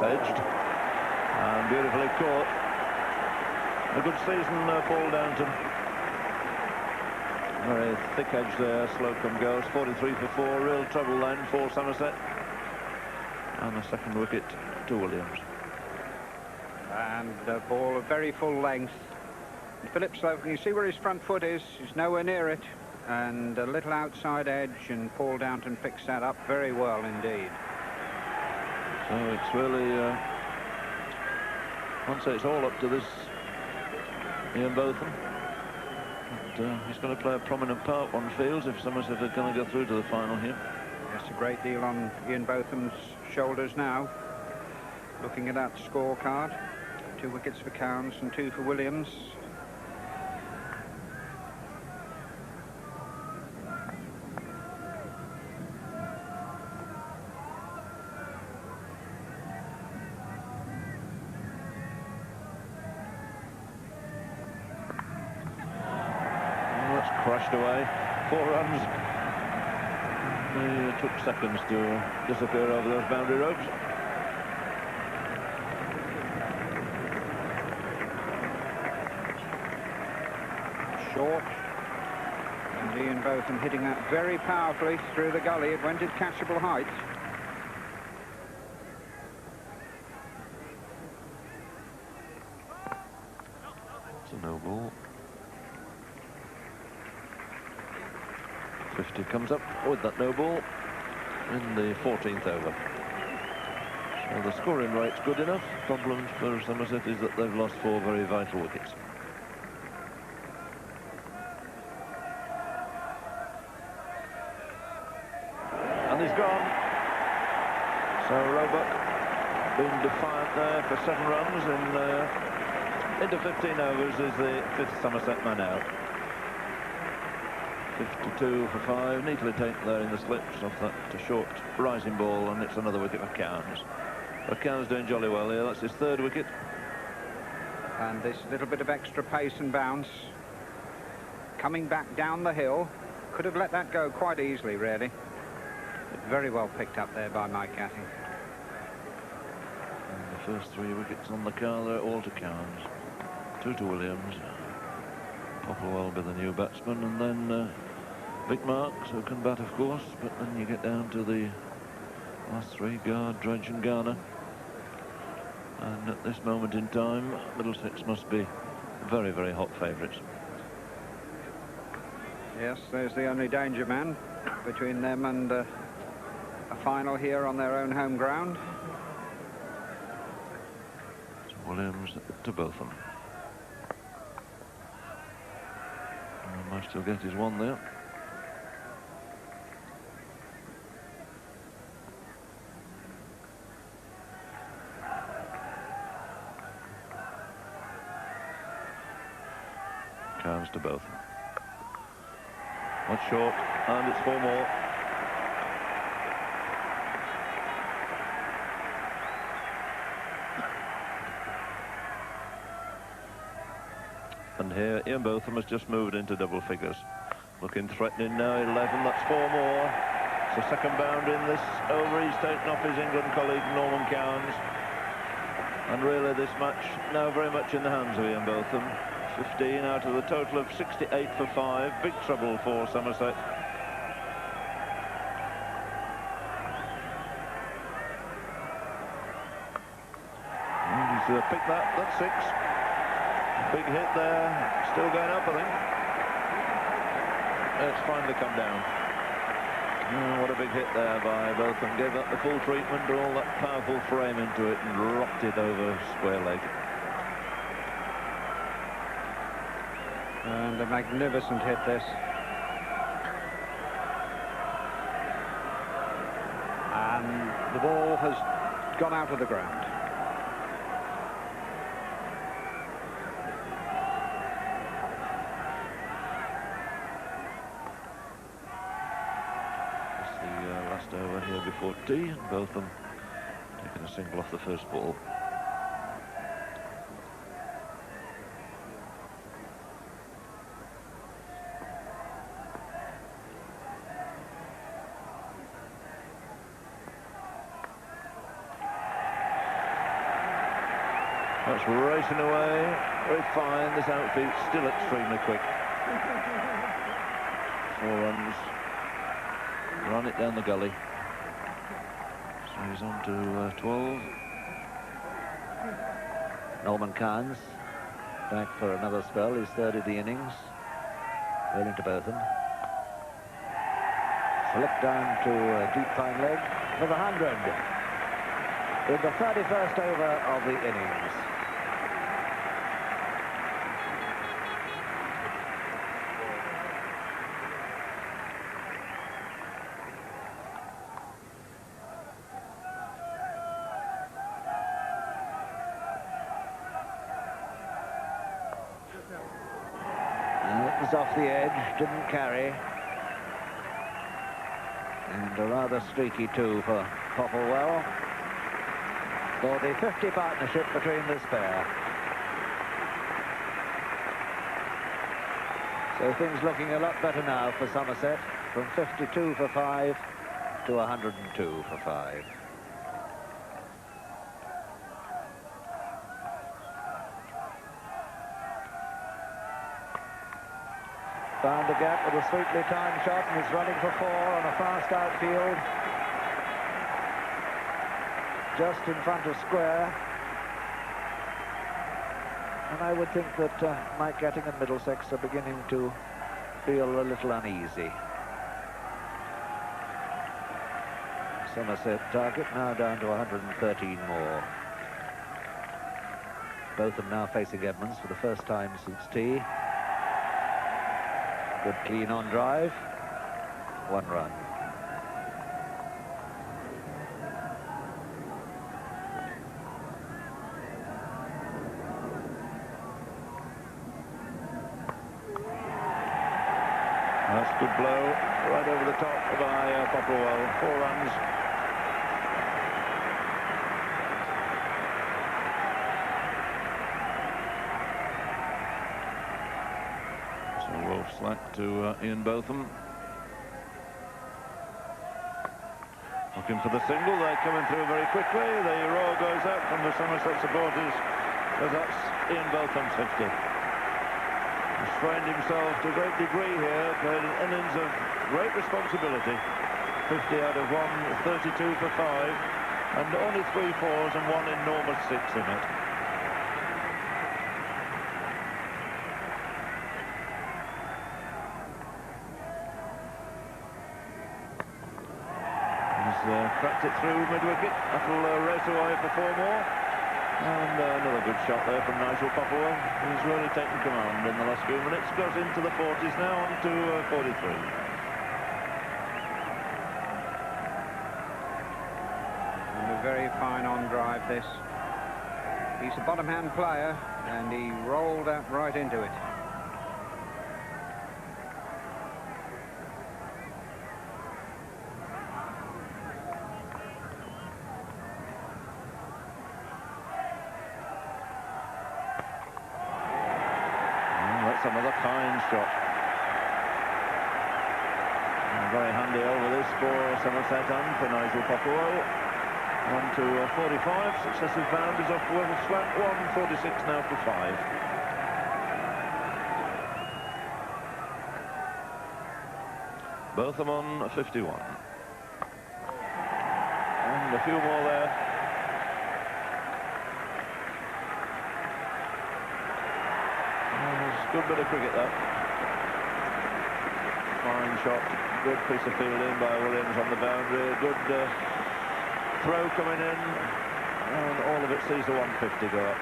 edged and beautifully caught. A good season, Paul Downton. Very thick edge there, Slocum goes. 43 for 4, real trouble then for Somerset. And a second wicket to Williams. And the ball of very full length. And Philip Slocum, you see where his front foot is? He's nowhere near it. And a little outside edge, and Paul Downton picks that up very well indeed. So it's really, I'd say it's all up to this Ian Botham. And, he's going to play a prominent part on fields if Somerset are going to go through to the final here. Yes, a great deal on Ian Botham's shoulders now. Looking at that scorecard, 2 wickets for Cowans and 2 for Williams. Crashed away, 4 runs. It took seconds to disappear over those boundary ropes. Short. And Ian Botham hitting that very powerfully through the gully. It went at catchable height. It's a no ball. 50 comes up with that no ball in the 14th over. So the scoring rate's good enough. Problem for Somerset is that they've lost 4 very vital wickets. And he's gone. So Roebuck being defiant there for 7 runs into 15 overs is the 5th Somerset man out. 52 for 5, neatly taken there in the slips off that short rising ball, and it's another wicket for Cowans. But Cowans doing jolly well here. That's his 3rd wicket. And this little bit of extra pace and bounce. Coming back down the hill. Could have let that go quite easily, really. But very well picked up there by Mike Gatting. And the first 3 wickets on the card, they're all to Cowans. 2 to Williams. Popplewell be the new batsman, and then Big Marks, who can bat, of course, but then you get down to the last 3, Guard, Dredge and Garner. And at this moment in time, Middlesex must be very, very hot favourites. Yes, there's the only danger man between them and a final here on their own home ground. It's Williams to Botham. Might still get his 1 there. Cowans to Botham. Not short, and it's 4 more. And here Ian Botham has just moved into double figures. Looking threatening now, 11, that's 4 more. It's the second boundary in this over. He's taken off his England colleague Norman Cowans. And really this match now very much in the hands of Ian Botham. 15 out of the total of 68 for 5. Big trouble for Somerset. And he's picked that, that's 6. Big hit there, still going up, I think. It's finally come down. Oh, what a big hit there by Botham. Gave that the full treatment, all that powerful frame into it, and rocked it over square leg. And a magnificent hit, this. And the ball has gone out of the ground. Over here before tea, and Botham taking a single off the first ball. That's racing away. Very fine. This outfit still extremely quick. 4 runs. Run it down the gully. So he's on to 12. Norman Cowans back for another spell. His third of the innings. Well into Botham. Slip down to deep fine leg for the 100 in the 31st over of the innings. It was off the edge, didn't carry. And a rather streaky 2 for Popplewell for the 50 partnership between this pair. So things looking a lot better now for Somerset, from 52 for 5 to 102 for 5. Found the gap with a sweetly timed shot and is running for 4 on a fast outfield. Just in front of square. And I would think that Mike Gatting and Middlesex are beginning to feel a little uneasy. Somerset target now down to 113 more. Both of them now facing Edmonds for the first time since tea. Good clean on drive. 1 run. That's a good blow right over the top by Popplewell. 4 runs. So Wolf slack to Ian Botham. Looking for the single. They're coming through very quickly. The roar goes out from the Somerset supporters, because that's Ian Botham's 50. He's strained himself to a great degree here, played an innings of great responsibility. 50 out of 1, 32 for 5, and only 3 fours and 1 enormous 6 in it. He's cracked it through mid-wicket. That'll race away for 4 more. And another good shot there from Nigel Popplewell. He's really taken command in the last few minutes. Goes into the 40s now, on to 43. And a very fine on drive this. He's a bottom hand player and he rolled out right into it. Another fine shot. And very handy over this for Somerset and for Nigel Popplewell. On to 45. Successive boundaries off the level flat. 146 now for 5. Both of them on 51. And a few more there. Good bit of cricket, that. Fine shot. Good piece of fielding by Williams on the boundary. Good throw coming in. And all of it sees the 150 go up.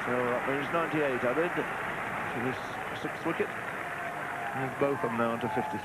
So that means 98 added to this 6th wicket. And both of them now onto 53.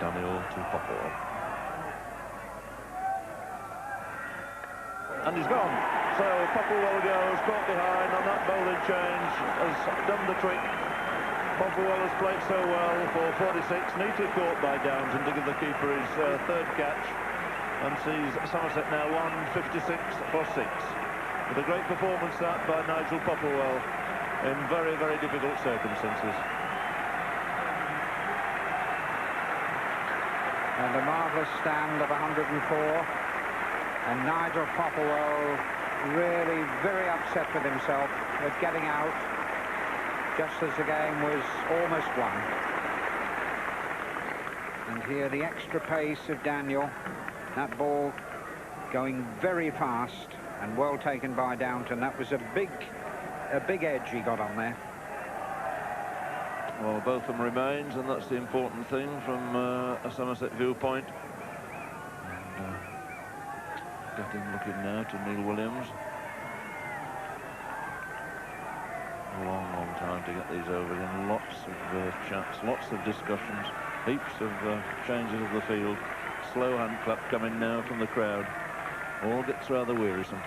Daniel to Popplewell. And he's gone. So Popplewell goes, caught behind on that bowling change, has done the trick. Popplewell has played so well for 46, neatly caught by Downton to give the keeper his 3rd catch, and sees Somerset now 156 for 6. With a great performance that by Nigel Popplewell in very, very difficult circumstances. And a marvellous stand of 104. And Nigel Popplewell really very upset with himself at getting out just as the game was almost won. And here the extra pace of Daniel. That ball going very fast and well taken by Downton. That was a big edge he got on there. Well, Botham remains, and that's the important thing from a Somerset viewpoint. And, getting looking now to Neil Williams. A long time to get these over in. Lots of chats, lots of discussions, heaps of changes of the field. Slow hand clap coming now from the crowd. All gets rather wearisome.